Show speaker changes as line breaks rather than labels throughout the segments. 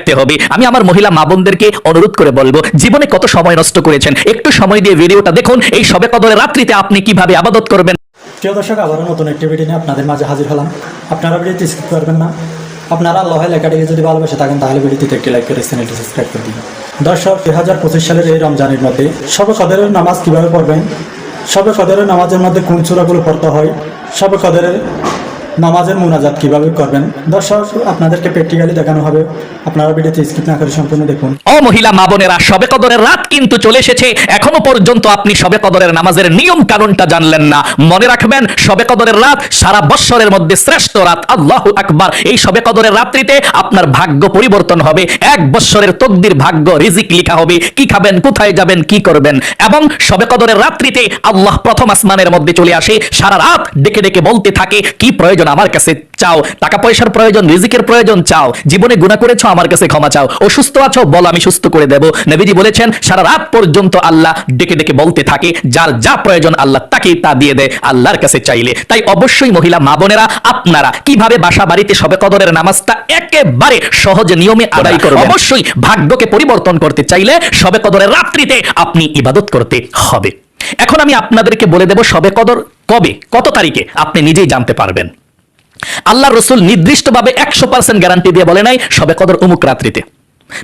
রাখতে হবে। আমি আমার মহিলা মা বোনদেরকে অনুরোধ করে বলবো, জীবনে কত সময় নষ্ট করেছেন, একটু সময় দিয়ে ভিডিওটা দেখুন। এই শবে কদরের রাত্রিতে আপনি কিভাবে ইবাদত করবেন।
প্রিয় দর্শক, আবারও নতুন একটি ভিডিও নিয়ে আপনাদের মাঝে হাজির হলাম। আপনারা ভিডিওটি স্কিপ করবেন না। আপনারা আল্লাহ লেখাটিকে যদি ভালোবেসে থাকেন তাহলে ভিডিওটিতে একটি লাইক করে চ্যানেলটি সাবস্ক্রাইব করে দিন। দর্শক, 2025 সালের এই রমজানের মধ্যে শবে কদরের নামাজ কিভাবে পড়বেন, শবে কদরের নামাজের মধ্যে কোন সূরাগুলো পড়তে হয়, শবে কদরের নামাজের মুনাজাত কিভাবে করবেন, দর্শক আপনাদেরকে প্র্যাকটিক্যালি দেখানো হবে। আপনারা ভিডিওটি স্কিপ না করে সম্পূর্ণ দেখুন।
ও মহিলা মা বোনেরা, শবে কদরের রাত কিন্তু চলে এসেছে। এখনো পর্যন্ত আপনি শবে কদরের নামাজের নিয়ম কানুনটা জানলেন না। মনে রাখবেন, শবে কদরের রাত সারা বৎসরের মধ্যে শ্রেষ্ঠ রাত। আল্লাহু আকবার। এই শবে কদরের রাত্রিতে আপনার ভাগ্য পরিবর্তন হবে। এক বৎসরের তকদির, ভাগ্য, রিজিক লেখা হবে। কি খাবেন, কোথায় যাবেন, কি করবেন। এবং শবে কদরের রাত্রিতে আল্লাহ প্রথম আসমানের মধ্যে চলে আসে, সারা রাত ডেকে ডেকে বলতে থাকে, কি প্রয়োজন আমার কাছে চাও, টাকা পয়সার প্রয়োজন, রিজিকের প্রয়োজন চাও, জীবনে গুনাহ করেছো আমার কাছে ক্ষমা চাও, অসুস্থ আছো বল আমি সুস্থ করে দেব। নবীজি বলেছেন, সারা রাত পর্যন্ত আল্লাহ ডেকে ডেকে বলতে থাকে, যার যা প্রয়োজন আল্লাহ তাকে তা দিয়ে দেয় আল্লাহর কাছে চাইলে। তাই অবশ্যই মহিলা মা বোনেরা, আপনারা কিভাবে বাসা বাড়িতে শবে কদরের নামাজটা একেবারে সহজ নিয়মে আদায় করবেন। অবশ্যই ভাগ্যকে পরিবর্তন করতে চাইলে শবে কদরের রাত্রিতে আপনি ইবাদত করতে হবে। এখন আমি আপনাদেরকে বলে দেব শবে কদর কবে, কত তারিখে আপনি নিজেই জানতে পারবেন। আল্লাহ রসুল নির্দিষ্টভাবে 100% গ্যারান্টি দিয়ে বলে নাই শবে কদর অমুক রাত্রিতে।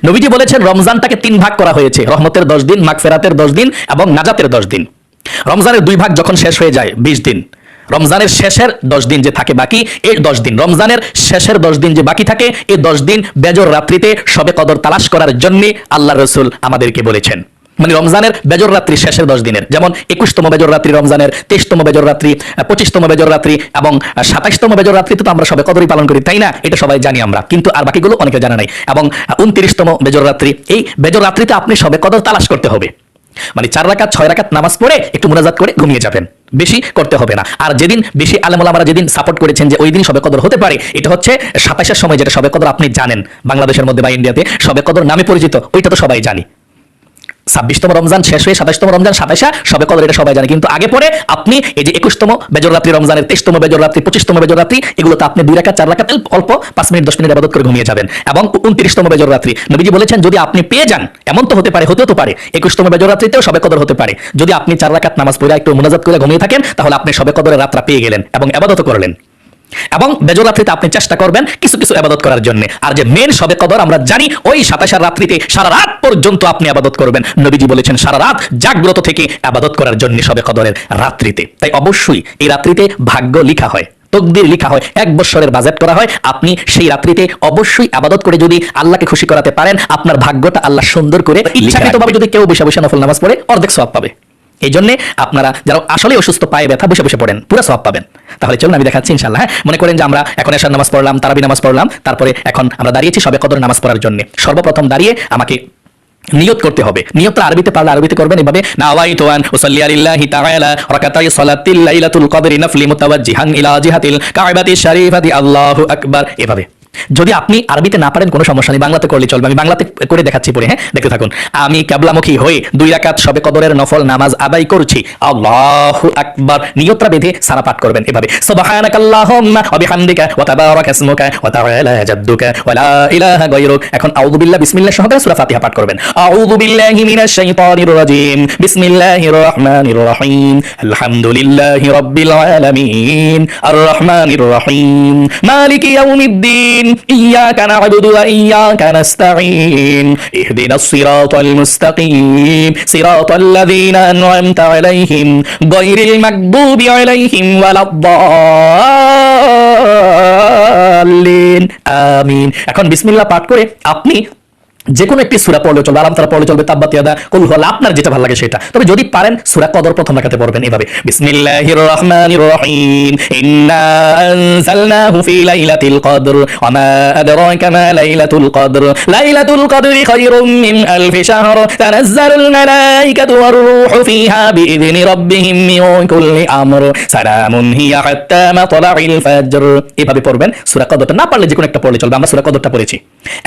নবীজি বলেছেন, রমজানটাকে 3 ভাগ করা হয়েছে, রহমতের 10 দিন, মাগফিরাতের 10 দিন এবং নাজাতের 10 দিন। রমজানের 2 ভাগ যখন শেষ হয়ে যায় 20 দিন, রমজানের শেষের 10 দিন যে থাকে বাকি, এই 10 দিন, রমজানের শেষের 10 দিন যে বাকি থাকে, এই 10 দিন বেজর রাত্রিতে শবে কদর তালাশ করার জন্য আল্লাহ রসুল আমাদেরকে বলেছেন। মানে রমজানের বেজর রাত্রি শেষের 10 দিনের, যেমন 21তম বেজর রাত্রি রমজানের, 23তম বেজর রাত্রি, 25তম বেজর রাত্রি এবং 27তম বেজর রাত্রিতে তো আমরা শবে কদরই পালন করি, তাই না? এটা সবাই জানি আমরা, কিন্তু আর বাকিগুলো অনেকে জানা নাই। এবং 29তম বেজর রাত্রি, এই বেজর রাত্রিতে আপনি শবে কদর তালাশ করতে হবে। মানে 4 রাকাত 6 রাকাত নামাজ পড়ে একটু মুনাজাত করে ঘুমিয়ে যাবেন, বেশি করতে হবে না। আর যেদিন বেশি আলেম ওলামারা যেদিন সাপোর্ট করেছেন যে ওই দিন শবে কদর হতে পারে, এটা হচ্ছে 27এর সময়, যেটা শবে কদর আপনি জানেন বাংলাদেশের মধ্যে বা ইন্ডিয়াতে শবে কদর নামে পরিচিত, ওইটা তো সবাই জানি। 26তম রমজান শেষ হয়ে 27তম রমজান 27 শবে কদর, এটা সবাই জানে। কিন্তু আগে পরে আপনি এই যে 21তম বেজর রাত্রি রমজানের, 23তম বেজর রাত্রি, 25তম বেজর রাত্রি, এগুলোতে আপনি 2 রাকাত 4 রাকাত অল্প 5 মিনিট 10 মিনিট ইবাদত করে ঘুমিয়ে যাবেন। এবং 29তম বেজর রাত্রি নবীজি বলেছেন, যদি আপনি পেয়ে যান, এমন তো হতে পারে, হতেও তো পারে 21তম বেজর রাত্রিতেও শবে কদর হতে পারে, যদি আপনি 4 রাকাত নামাজ পড়ে একটু মুনাজাত করে ঘুমিয়ে থাকেন, তাহলে আপনি শবে কদরের রাতটা পেয়ে গেলেন এবং ইবাদত করলেন। এবং বেজর রাত্রিতে আপনি চেষ্টা করবেন কিছু কিছু ইবাদত করার জন্য। আর যে মেন শবে কদর আমরা জানি, ওই 27 রাত্রিতে সারা রাত পর্যন্ত আপনি ইবাদত করবেন। নবীজি বলেছেন, সারা রাত জাগ্রত থেকে ইবাদত করার জন্য শবে কদরের রাত্রিতে। তাই অবশ্যই এই রাত্রিতে ভাগ্য লেখা হয়, তকদির লেখা হয়, 1 বছরের বাজেট করা হয়। আপনি সেই রাত্রিতে অবশ্যই ইবাদত করে যদি আল্লাহকে খুশি করাতে পারেন, আপনার ভাগ্যটা আল্লাহ সুন্দর করে ইচ্ছাকৃতভাবে যদি কেউ বসে বসে নফল নামাজ পড়ে, অর্ধেক সওয়াব পাবে। এই জন্য আপনারা যারা আসলে অসুস্থ, পায়ে ব্যথা, বসে বসে পড়েন, পুরো সওয়াব পাবেন। তাহলে চলুন আমি দেখাচ্ছি ইনশাআল্লাহ। হ্যাঁ, মনে করেন যে আমরা এখন এশার নামাজ পড়লাম, তারাবি নামাজ পড়লাম, তারপরে এখন আমরা দাঁড়িয়েছি শবে কদর নামাজ পড়ার জন্য। সর্বপ্রথম দাঁড়িয়ে আমাকে নিয়ত করতে হবে। নিয়তটা আরবিতে পারলে আরবিতে করবেন, এভাবে নাওয়াইতু আন উসাল্লি লিল্লাহি তাআলা রাকাতাই সালাতিল লাইলাতুল কদরি নাফলি মুতাওয়াজ্জিহান ইলা জিহাতিল কাবাতিশ শরীফাতি আল্লাহু আকবার। এভাবে যদি আপনি আরবিতে না পারেন কোনো সমস্যা নেই, বাংলাতে করলে চলবে। আমি বাংলাতে করে দেখাচ্ছি পরে, হ্যাঁ, দেখতে থাকুন। আমি কিবলামুখী হয়ে 2 রাকাত শবে কদরের নফল নামাজ আদায় করছি, আল্লাহু আকবার। নিয়তটা বেঁধে সারা পাঠ করবেন এভাবে, সুবহানাকাল্লাহুম্মা ওয়া বিহামদিকা ওয়া তাবারাকা ইসমুকা ওয়া তাআলা জাদ্দুকা ওয়া লা ইলাহা গায়রুক। এখন আউযু বিল্লাহ বিসমিল্লাহ সহকারে সূরা ফাতিহা পাঠ করবেন। আউযু বিল্লাহি মিনাশ শাইতানির রাজীম, বিসমিল্লাহির রহমানির রহিম, আলহামদুলিল্লাহি রাব্বিল আলামিন, আর রহমানির রহিম, মালিকি ইয়াউমিদ্দিন, ইয়্যাকা না'বুদু ওয়া ইয়্যাকা নাস্তাঈন, ইহদিনাস সিরাতাল মুস্তাকিম, সিরাতাল লাযীনা আন'আমতা আলাইহিম গায়রিল মাগদুবি আলাইহিম ওয়ালাদ-দাল্লিন, আমিন। এখন বিসমিল্লাহ পাঠ করে আপনি যে কোনো একটি সূরা পড়লে চলবে, আলাম তারা পড়লে চলবে, তাব্বাত ইয়াদা, কুল হুয়াল্লাহ, আপনার যেটা ভালো লাগে সেটা। তবে যদি পারেন সূরা কদর প্রথম রাকাতে পড়বেন এভাবে, বিসমিল্লাহির রহমানির রহিম, ইন্না আনজালনাহু ফি লাইলাতিল কদর ওয়া মা আদরাকা মা লাইলাতুল কদর, লাইলাতুল কদরি খায়রুম মিন আলফি শাহর, তানাজ্জালুল মালায়েকাতু ওয়ার রূহু ফিহা বিইذনি রাব্বিহিম মিন কুল্লি আমর, সালামুন হিয়া হাত্তা মাতলাইল ফাজর। এভাবে পড়বেন। সূরা কদরটা না পারলে যে কোনো একটা পড়লে চলবে, আমরা সূরা কদরটা পড়েছি।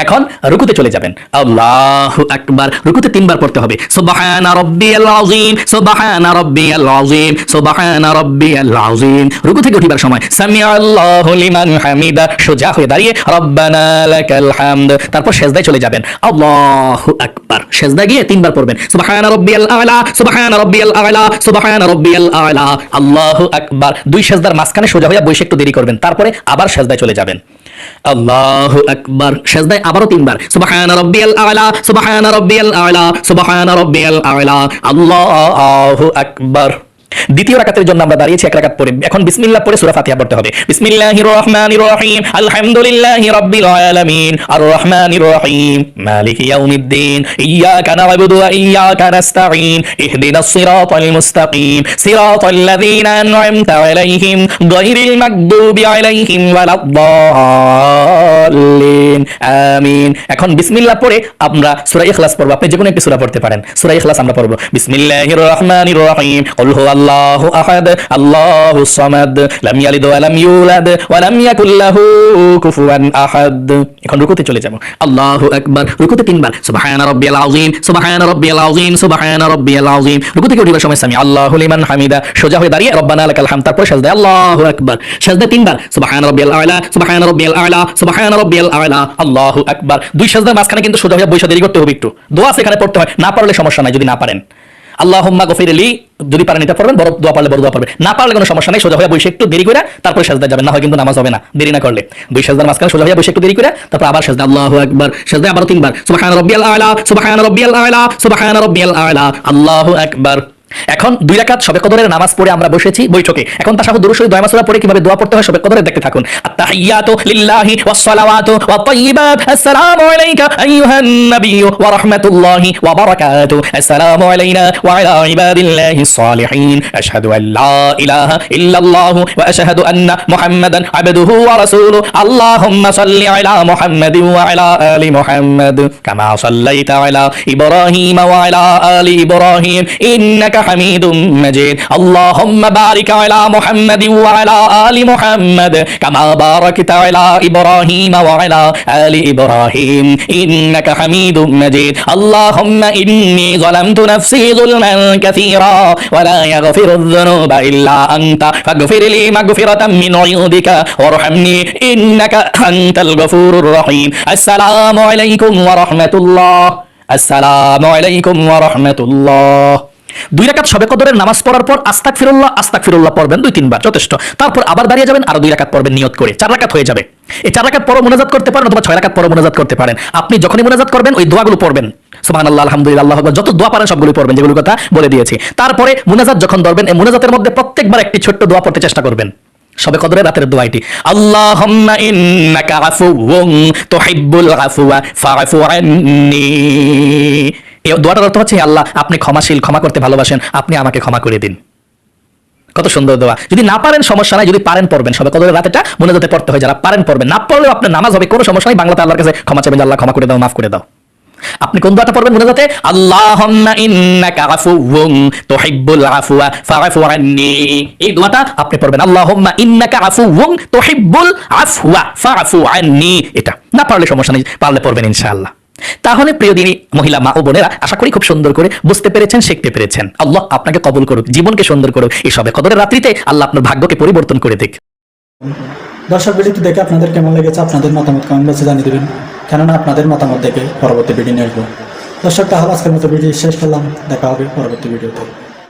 এখন রুকুতে চলে যাবেন। আল্লাহু আকবার। রুকুতে 3 বার পড়তে হবে সুবহানা রাব্বিয়াল আযীম, সুবহানা রাব্বিয়াল আযীম, সুবহানা রাব্বিয়াল আযীম। রুকু থেকে উঠিবার সময় সামিআল্লাহু লিমান হামিদা, সোজা হয়ে দাঁড়িয়ে রব্বানা লাকাল হামদ। তারপর সিজদায় চলে যাবেন, আল্লাহু আকবার। সিজদায় গিয়ে 3 বার পড়বেন সুবহানা রাব্বিয়াল আ'লা, সুবহানা রাব্বিয়াল আ'লা, সুবহানা রাব্বিয়াল আ'লা, আল্লাহু আকবার। 2 সিজদার মাঝখানে সোজা হয়ে বসে একটু দেরি করবেন, তারপরে আবার সিজদায় চলে যাবেন, আল্লাহু আকবার। সিজদায় আবারও 3 বার সুবহানা রাব্বিয়াল আ'লা, সুবহানা রাব্বিয়াল আ'লা, সুবহানা রাব্বিয়াল আ'লা, আল্লাহু আকবার। দ্বিতীয় রাকাতের জন্য আমরা দাঁড়িয়েছি 1 রাকাত পড়ে। এখন বিসমিল্লাহ পড়ে সূরা ফাতিহা পড়তে হবে। বিসমিল্লাহির রহমানির রহিম, আলহামদুলিল্লাহি রাব্বিল আলামিন, আর রহমানির রহিম, মালিকি ইয়াউমিদ্দিন, ইয়াকা না'বুদু ওয়া ইয়াকা নাস্তাঈন, ইহদিনাস সিরাতাল মুস্তাকিম, সিরাতাল লাযীনা আন'আমতা আলাইহিম, গায়রিল মাগদুবি আলাইহিম ওয়ালাদ-দাল্লিন, আমিন। এখন বিসমিল্লাহ পড়ে আমরা সূরা ইখলাস পড়ব। আপনি যে কোনো একটি সূরা পড়তে পারেন। সূরা ইখলাস আমরা পড়ব। বিসমিল্লাহির রহমানির রহিম, কুল হুয়াল্লাহু আহাদ, আল্লাহুস সামাদ, লাম ইয়ালিদ ওয়া লাম ইউলাদ ওয়া লাম ইয়াকুল লাহু কুফুয়ান আহাদ। এখন রুকুতে চলে যাব, আল্লাহু আকবার। রুকুতে 3 বার সুবহানা রাব্বিয়াল আযীম, সুবহানা রাব্বিয়াল আযীম, সুবহানা রাব্বিয়াল আযীম। রুকু থেকে উঠিবার সময় সামি আল্লাহু লিমান হামিদা, সোজা হয়ে দাঁড়িয়ে রব্বানা লাকাল হামদ। তারপর সিজদায় আল্লাহু আকবার। সিজদায় 3 বার সুবহানা রাব্বিয়াল আ'লা, সুবহানা রাব্বিয়াল আ'লা, সুবহানা রাব্বিয়াল আ'লা, আল্লাহু আকবার। 2 সিজদার মাঝখানে কিন্তু সোজা হয়ে বসে দেরি করতে হবে একটু। দোয়া সেখানে পড়তে হয়, না পারলে সমস্যা নাই যদি না পারেন। আল্লাহুম্মা গফিরলি, যদি পারেন এটা পড়বেন, বড় দোয়া পারলে বড় দোয়া পড়বে, না পারলে কোনো সমস্যা নাই, সোজা হয়ে বসে একটু দেরি করে তারপর সিজদায় যাবেন, না হয় কিন্তু নামাজ হবে না দেরি না করলে। 2 সিজদার মাঝখানে সোজা হয়ে বসে একটু দেরি করে তারপর আবার সিজদা, আল্লাহু আকবার। সিজদায় আবার 3 বার সুবহানা রাব্বিয়াল আ'লা, সুবহানা রাব্বিয়াল আ'লা, সুবহানা রাব্বিয়াল আ'লা, আল্লাহু আকবার। এখন 2 রাকাত শবে কদরের নামাজ পড়ে আমরা বসেছি বৈঠকে। এখন তাশাহুদ, দুরূদ শরীফ, দোয়া মাসুরা পড়ে কিভাবে দোয়া পড়তে হয় শবে কদরে দেখতে থাকুন। আত-তাহিয়াতু লিল্লাহি ওয়াস-সালাওয়াতু ওয়াত-তাইয়্যিবাত, আসসালামু আলাইকা আইয়ুহান নাবিয়্যু ওয়া রাহমাতুল্লাহি ওয়া বারাকাতুহু, আসসালামু আলাইনা ওয়া আলা ইবাদিল্লাহিস সালিহিন, আশহাদু আল লা ইলাহা ইল্লাল্লাহু ওয়া আশহাদু আন্না মুহাম্মাদান আবদুহু ওয়া রাসূলুহু, আল্লাহুম্মা সাল্লি আলা মুহাম্মাদিন ওয়া আলা আলি মুহাম্মাদ কামা সাল্লাইতা আলা ইব্রাহিম ওয়া আলা আলি ইব্রাহিম ইন্নাকা হামিদুম মাজিদ, আল্লাহুম্মা বারিক আলা মুহাম্মাদিন ওয়া আলা আলি মুহাম্মাদ কামা বারাকতা আলা ইব্রাহিম ওয়া আলা আলি ইব্রাহিম ইন্নাকা হামিদুম মাজিদ, আল্লাহুম্মা ইন্নী যালামতু নাফসি যুলমান কাসীরা ওয়া লা ইয়াগফিরুয যুনুবা ইল্লা আনতা ফাগফিরলি মাগফিরাতাম মিন ইনদিকা ওয়ারহামনি ইন্নাকা আনতাল গফুরুর রহিম। আসসালামু আলাইকুম ওয়া রাহমাতুল্লাহ, আসসালামু আলাইকুম ওয়া রাহমাতুল্লাহ। 2 রাকাত শবে কদরের নামাজ পড়ার পর আস্তাগফিরুল্লাহ, আস্তাগফিরুল্লাহ পড়বেন 2-3 বার, যথেষ্ট। তারপর আবার দাঁড়িয়ে যাবেন, আরো 2 রাকাত পড়বেন নিয়ত করে, 4 রাকাত হয়ে যাবে। এই 4 রাকাত পরও মুনাজাত করতে পারেন অথবা 6 রাকাত পরও মুনাজাত করতে পারেন। আপনি যখনই মুনাজাত করবেন ওই দোয়াগুলো পড়বেন, সুবহানাল্লাহ, আলহামদুলিল্লাহ, আল্লাহু আকবার, যত দোয়া পারেন সবগুলো পড়বেন, যেগুলোর কথা বলে দিয়েছি। তারপরে মুনাজাত যখন ধরবেন, এই মুনাজাতের মধ্যে প্রত্যেকবার একটি ছোট্ট দোয়া পড়তে চেষ্টা করবেন। শবে কদরের রাতের দোয়া এটি, আল্লাহুম্মা ইন্নাকা আফুউন তুহিব্বুল আফওয়া ফা'ফু আন্নী। এই দোয়াটার অর্থ হচ্ছে, আল্লাহ আপনি ক্ষমাশীল, ক্ষমা করতে ভালোবাসেন, আপনি আমাকে ক্ষমা করে দিন। কত সুন্দর দোয়া। যদি না পারেন সমস্যা নাই, যদি পারেন পড়বেন। শবে কদরের রাতেটা মুনাজাতে পড়তে হয়, যারা পারেন পড়বেন, না পড়লেও আপনার নামাজ হবে, কোনো সমস্যা নাই। বাংলাতে আল্লাহর কাছে ক্ষমা চাইবেন, আল্লাহ ক্ষমা করে দাও, মাফ করে দাও। আপনি কোন দোয়াটা পড়বেন মুনাজাতে? আল্লাহুম্মা ইন্নাকা আফুউন তুহিব্বুল আফওয়া ফা'ফু আন্নী। এই দোয়াটা আপনি পড়বেন, আল্লাহুম্মা ইন্নাকা আফুউন তুহিব্বুল আফওয়া ফা'ফু আন্নী। এটা না পারলে সমস্যা নেই, পারলে পড়বেন ইনশাআল্লাহ। তাহলে প্রিয় দিনী মহিলা মা ও বোনেরা, আশা করি খুব সুন্দর করে বুঝতে পেরেছেন, শিখতে পেরেছেন। আল্লাহ আপনাকে কবুল করুক, জীবনকে সুন্দর করুক। এই শবে কদরের রাত্রিতে আল্লাহ আপনার ভাগ্যকে পরিবর্তন করে দিক।
দর্শক, ভিডিওটি দেখে আপনাদের কেমন লেগেছে আপনাদের মতামত কমেন্ট বক্সে জানিয়ে দেবেন, কেননা আপনাদের মতামত দেখে পরবর্তী ভিডিও নিয়ে আসবো। দর্শক, তাহলে আজকের মতো ভিডিও শেষ করলাম, দেখা হবে পরবর্তী ভিডিওতে।